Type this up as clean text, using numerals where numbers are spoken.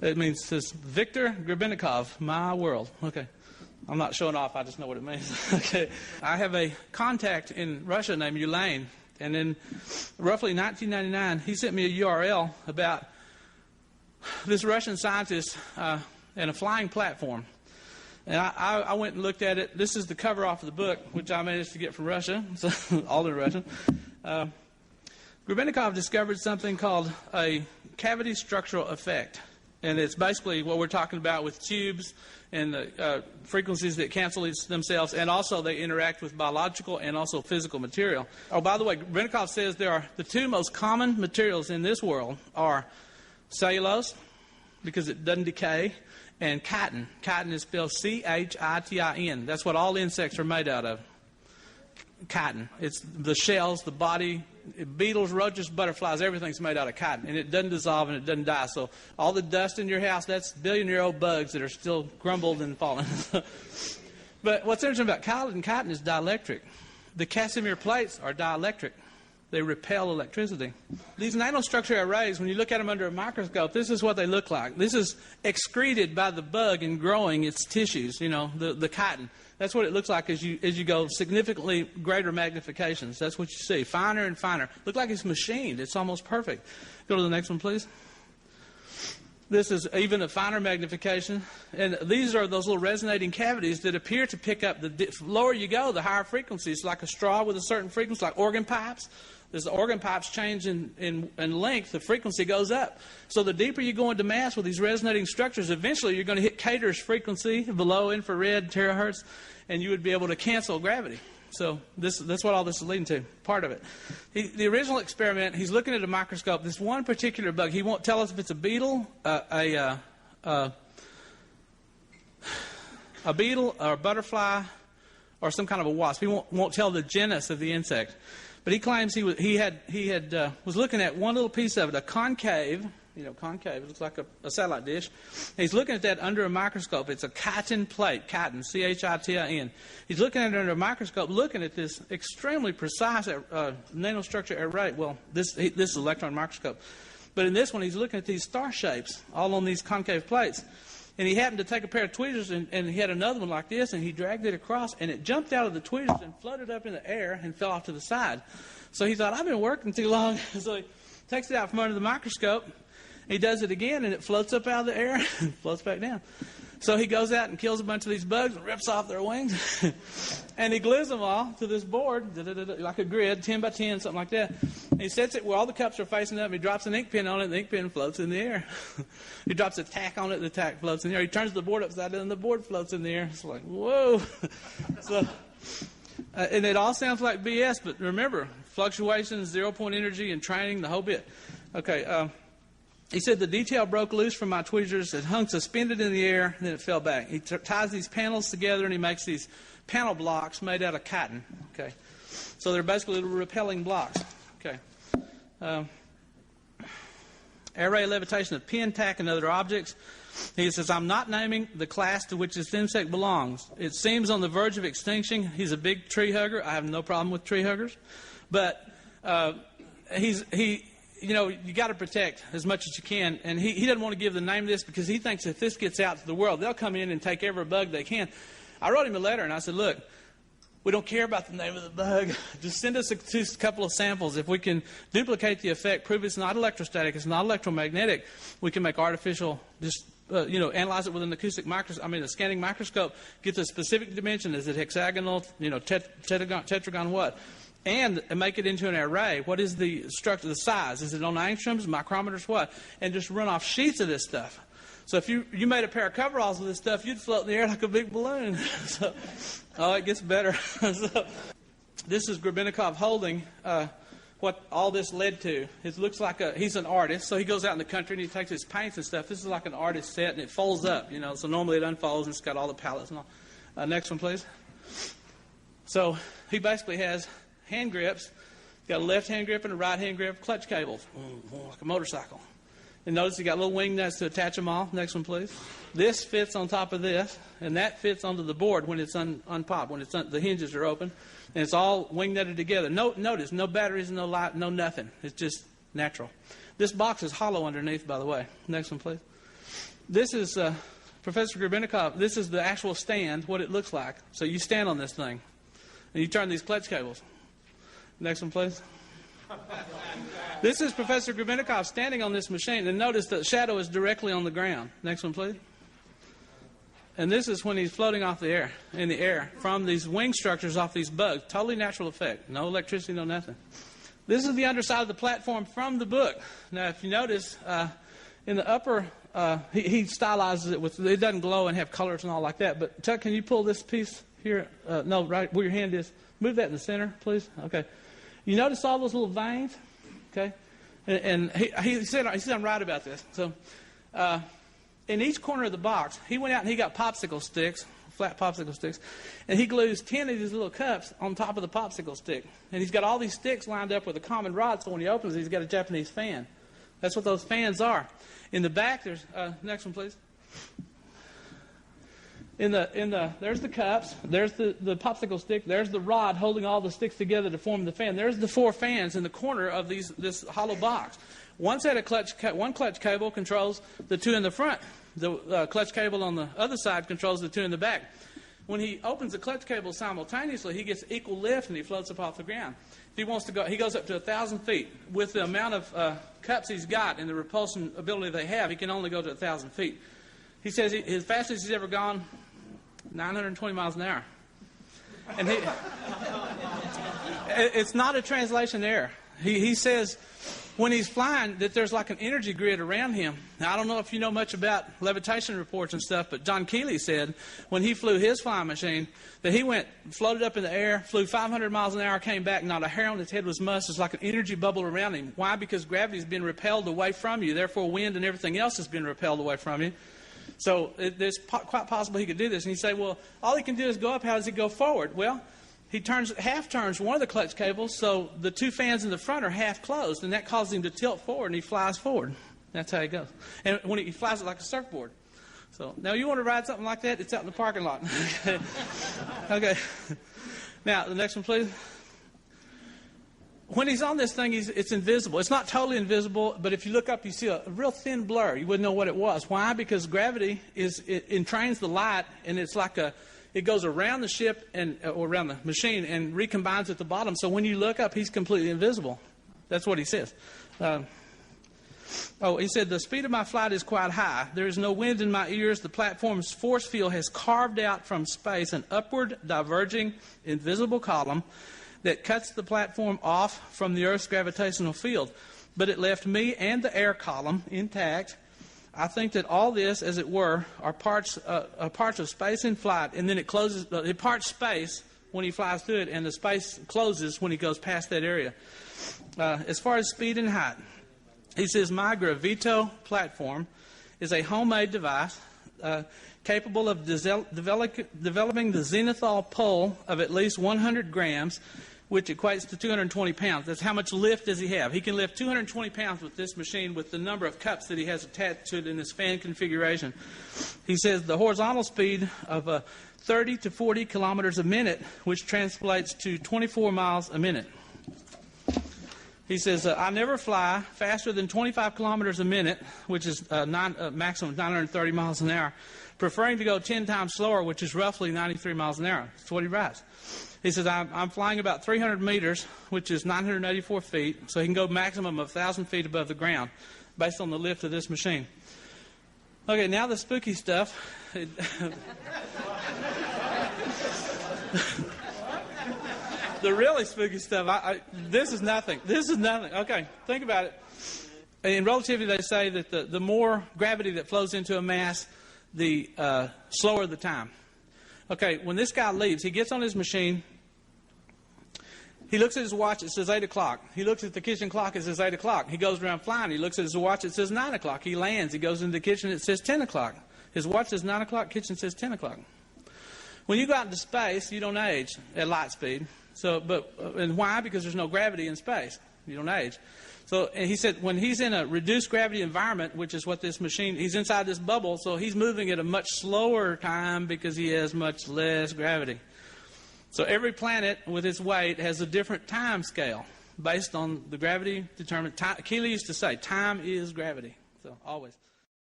It means, says Victor Grebennikov, my world. Okay. I'm not showing off, I just know what it means. Okay. I have a contact in Russia named Elaine, and in roughly 1999, he sent me a URL about this Russian scientist and a flying platform. And I went and looked at it. This is the cover off of the book, which I managed to get from Russia, so all in Russian. Grebennikov discovered something called a cavity structural effect. And it's basically what we're talking about with tubes and the frequencies that cancel themselves, and also they interact with biological and also physical material. Oh, by the way, Grebennikov says there are the two most common materials in this world are cellulose, because it doesn't decay, and chitin. Chitin is spelled C-H-I-T-I-N. That's what all insects are made out of. Chitin. It's the shells, the body, beetles, roaches, butterflies, everything's made out of chitin. And it doesn't dissolve and it doesn't die. So all the dust in your house, that's billion-year-old bugs that are still grumbled and falling. But what's interesting about chitin is dielectric. The Casimir plates are dielectric. They repel electricity. These nanostructure arrays, when you look at them under a microscope, this is what they look like. This is excreted by the bug in growing its tissues, you know, the chitin. That's what it looks like as you go significantly greater magnifications. That's what you see, finer and finer. Look like it's machined. It's almost perfect. Go to the next one, please. This is even a finer magnification. And these are those little resonating cavities that appear to pick up the lower you go, the higher frequencies, like a straw with a certain frequency, like organ pipes. As the organ pipes change in length, the frequency goes up. So the deeper you go into mass with these resonating structures, eventually you're going to hit Cater's frequency, below infrared terahertz, and you would be able to cancel gravity. So that's what all this is leading to, part of it. The original experiment, he's looking at a microscope, this one particular bug. He won't tell us if it's a beetle, a beetle or a butterfly or some kind of a wasp. He won't tell the genus of the insect. But he claims he was looking at one little piece of it, a concave, concave, it looks like a satellite dish. And he's looking at that under a microscope. It's a chitin plate, chitin, C-H-I-T-I-N. He's looking at it under a microscope, looking at this extremely precise nanostructure array. Well, this is an electron microscope. But in this one, he's looking at these star shapes, all on these concave plates. And he happened to take a pair of tweezers, and he had another one like this, and he dragged it across, and it jumped out of the tweezers and floated up in the air and fell off to the side. So he thought, I've been working too long. So he takes it out from under the microscope. He does it again, and it floats up out of the air and floats back down. So he goes out and kills a bunch of these bugs and rips off their wings. And he glues them all to this board, like a grid, 10 by 10, something like that. And he sets it where all the cups are facing up, and he drops an ink pen on it, and the ink pen floats in the air. He drops a tack on it, the tack floats in the air. He turns the board upside down, and the board floats in the air. It's like, whoa. And it all sounds like BS, but remember, fluctuations, zero-point energy, and training, the whole bit. Okay, he said the detail broke loose from my tweezers. It hung suspended in the air, and then it fell back. He ties these panels together, and he makes these panel blocks made out of chitin. Okay, so they're basically little repelling blocks. Okay, array levitation of pin, tack, and other objects. He says, I'm not naming the class to which this insect belongs. It seems on the verge of extinction. He's a big tree hugger. I have no problem with tree huggers, but you got to protect as much as you can. And he doesn't want to give the name of this because he thinks if this gets out to the world, they'll come in and take every bug they can. I wrote him a letter, and I said, look, we don't care about the name of the bug. Just send us a couple of samples. If we can duplicate the effect, prove it's not electrostatic, it's not electromagnetic, we can make artificial, analyze it with an a scanning microscope, get the specific dimension. Is it hexagonal, tetragon, what? And make it into an array. What is the structure, the size? Is it on angstroms, micrometers, what? And just run off sheets of this stuff. So if you made a pair of coveralls with this stuff, you'd float in the air like a big balloon. It gets better. So, this is Grebennikov holding what all this led to. It looks like he's an artist, so he goes out in the country and he takes his paints and stuff. This is like an artist set, and it folds up, so normally it unfolds and it's got all the palettes and all. Next one, please. So he basically has hand grips. He's got a left hand grip and a right hand grip, clutch cables, like a motorcycle. And notice he got little wing nuts to attach them all. Next one, please. This fits on top of this, and that fits onto the board when it's unpopped, when the hinges are open, and it's all wing nutted together. Notice, no batteries, no light, no nothing. It's just natural. This box is hollow underneath, by the way. Next one, please. This is Professor Grebennikov. This is the actual stand, what it looks like. So you stand on this thing, and you turn these clutch cables. Next one, please. This is Professor Grebennikov standing on this machine, and notice the shadow is directly on the ground. Next one, please. And this is when he's floating off in the air from these wing structures off these bugs. Totally natural effect. No electricity, no nothing. This is the underside of the platform from the book. Now, if you notice, in the upper, he stylizes it with, it doesn't glow and have colors and all like that. But Chuck, can you pull this piece here? No, right where your hand is. Move that in the center, please. Okay. You notice all those little veins? Okay. And he said I'm right about this. So, in each corner of the box, he went out and he got popsicle sticks, flat popsicle sticks, and he glues 10 of these little cups on top of the popsicle stick. And he's got all these sticks lined up with a common rod, so when he opens it, he's got a Japanese fan. That's what those fans are. In the back, there's, next one, please. There's the cups, there's the popsicle stick, there's the rod holding all the sticks together to form the fan. There's the 4 fans in the corner of this hollow box. One clutch cable controls the 2 in the front. The clutch cable on the other side controls the 2 in the back. When he opens the clutch cable simultaneously, he gets equal lift and he floats up off the ground. If he wants to go, he goes up to 1,000 feet. With the amount of cups he's got and the repulsion ability they have, he can only go to 1,000 feet. He says his fastest he's ever gone, 920 miles an hour. And it's not a translation error. He says when he's flying that there's like an energy grid around him. Now, I don't know if you know much about levitation reports and stuff, but John Keeley said when he flew his flying machine that he floated up in the air, flew 500 miles an hour, came back, not a hair on his head was mussed. It's like an energy bubble around him. Why? Because gravity's been repelled away from you. Therefore, wind and everything else has been repelled away from you. So it's quite possible he could do this. And you say, well, all he can do is go up. How does he go forward? Well, he half turns one of the clutch cables, so the 2 fans in the front are half closed, and that causes him to tilt forward, and he flies forward. That's how he goes. And when he flies it like a surfboard. So now you want to ride something like that? It's out in the parking lot. Okay. Now, the next one, please. When he's on this thing, it's invisible. It's not totally invisible, but if you look up, you see a real thin blur. You wouldn't know what it was. Why? Because gravity entrains the light, and it's like it goes around the ship or around the machine and recombines at the bottom. So when you look up, he's completely invisible. That's what he says. He said, the speed of my flight is quite high. There is no wind in my ears. The platform's force field has carved out from space an upward diverging invisible column that cuts the platform off from the Earth's gravitational field. But it left me and the air column intact. I think that all this, as it were, are parts of space in flight, and then it closes. It parts space when he flies through it, and the space closes when he goes past that area. As far as speed and height, he says, my Gravito platform is a homemade device capable of developing the zenithal pull of at least 100 grams, which equates to 220 pounds. That's how much lift does he have. He can lift 220 pounds with this machine with the number of cups that he has attached to it in this fan configuration. He says the horizontal speed of 30 to 40 kilometers a minute, which translates to 24 miles a minute. He says, I never fly faster than 25 kilometers a minute, which is maximum 930 miles an hour, preferring to go 10 times slower, which is roughly 93 miles an hour. That's what he rides. He says, I'm flying about 300 meters, which is 984 feet, so he can go maximum of 1,000 feet above the ground based on the lift of this machine. Okay, now the spooky stuff. The really spooky stuff, this is nothing. This is nothing. Okay, think about it. In relativity, they say that the more gravity that flows into a mass, the slower the time. Okay, when this guy leaves, he gets on his machine. He looks at his watch, it says 8 o'clock. He looks at the kitchen clock, it says 8 o'clock. He goes around flying, he looks at his watch, it says 9 o'clock. He lands, he goes into the kitchen, it says 10 o'clock. His watch says 9 o'clock, kitchen says 10 o'clock. When you go out into space, you don't age at light speed. And why? Because there's no gravity in space. You don't age. So, and he said when he's in a reduced gravity environment, which is what this machine, he's inside this bubble, so he's moving at a much slower time because he has much less gravity. So every planet with its weight has a different time scale based on the gravity determined. Keeley used to say, time is gravity. So always.